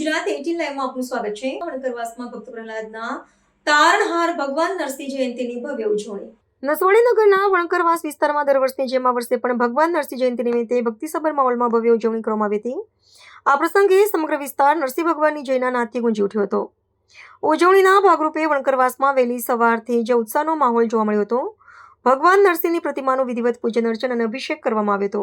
ગુજરાત 18 લાઈવમાં આપનું સ્વાગત છે। વણકરવાસમાં ભક્ત પ્રહલાદના તારણહાર ભગવાન નરસિંહ જયંતીની ભવ્ય ઉજવણી। નસવાડી નગરના વણકરવાસ વિસ્તારમાં દર વર્ષની જેમ આ વર્ષે પણ ભગવાન નરસિંહ જયંતી નિમિત્તે ભક્તિસભર માહોલમાં ભવ્ય ઉજવણી કરવામાં આવી હતી। આ પ્રસંગે સમગ્ર વિસ્તાર નરસિંહ ભગવાનની જયના નાદથી ગુંજી ઉઠ્યો હતો। ઉજવણીના ભાગરૂપે વણકરવાસમાં વહેલી સવારથી જ ઉત્સાહનો માહોલ જોવા મળ્યો હતો। ભગવાન નરસિંહની પ્રતિમાનું વિધિવત પૂજન અર્ચન અને અભિષેક કરવામાં આવ્યો હતો।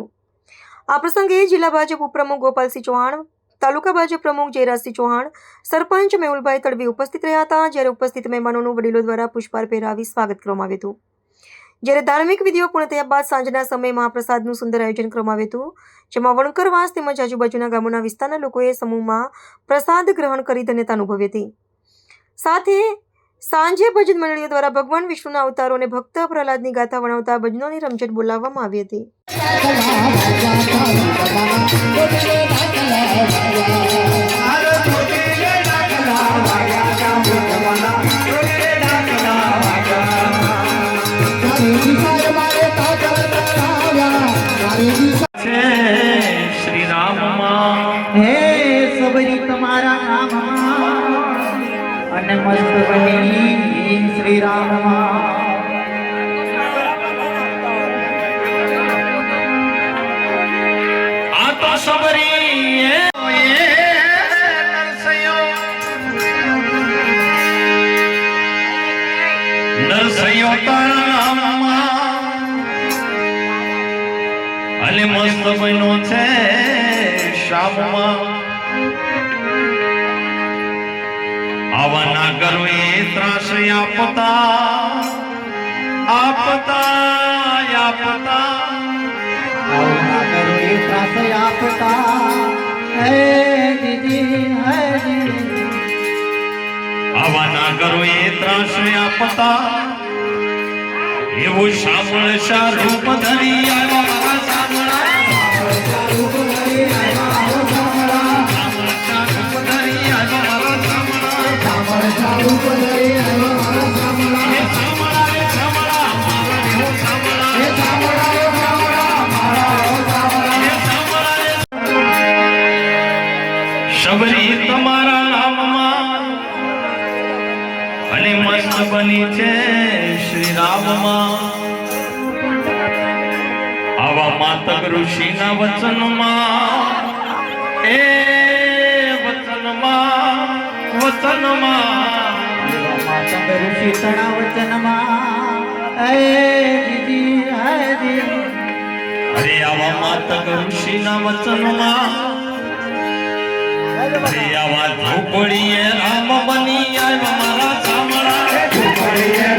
આ પ્રસંગે જિલ્લા ભાજપ ઉપપ્રમુખ ગોપાલસિંહ ચૌહાણ, તાલુકા ભાજપ પ્રમુખ જયરાજસિંહ ચૌહાણ, સરપંચ મેહુલભાઈ તડવી ઉપસ્થિત રહ્યા હતા। જ્યારે ઉપસ્થિત મહેમાનોનું વડીલો દ્વારા પુષ્પહાર પહેરાવી સ્વાગત કરવામાં આવ્યું હતું। જ્યારે ધાર્મિક વિધિઓ પૂર્ણ થયા બાદ સાંજના સમયે મહાપ્રસાદનું સુંદર આયોજન કરવામાં આવ્યું હતું, જેમાં વણકરવાસ તેમજ આજુબાજુના ગામોના વિસ્તારના લોકોએ સમૂહમાં પ્રસાદ ગ્રહણ કરી ધન્યતા અનુભવી હતી। સાથે સાંજે ભજન મંડળીઓ દ્વારા ભગવાન વિષ્ણુના અવતારો અને ભક્ત પ્રહલાદની ગાથા વણાવતા ભજનોની રમઝટ બોલાવવામાં આવી હતી। श्री राम हे सबरी तुम्हारा नाम અને મસ્ત બની શ્રી રામ आ तो सबरी नरसयो અને મસ્ત બન્યો છે શામમાં આવા ના કરો એ ત્રાસ આપતા આપતા આપતા આવા કરો એ ત્રાસ આપતા હે દીદી હે દીદી આવા ના કરો એ ત્રાસ આપતા એવું સાંભળ શા રૂપ ધરી આવ્યા સાંભળા રૂપ ધરી આવ્યા શબરી તમારા નામમાં અને મસ્ત બની છે શ્રી રામમાં આવા માતક ઋષિના વચનમાં એ વચનમાં માતંગ ઋષિ તણા વચનમાં હે દીદી હે દીદી અરે આવા માતક ઋષિના વચનમાં અરે આવા ઝૂંપડીએ રામ બની આવ્યા મારા સામળા ઝૂંપડીએ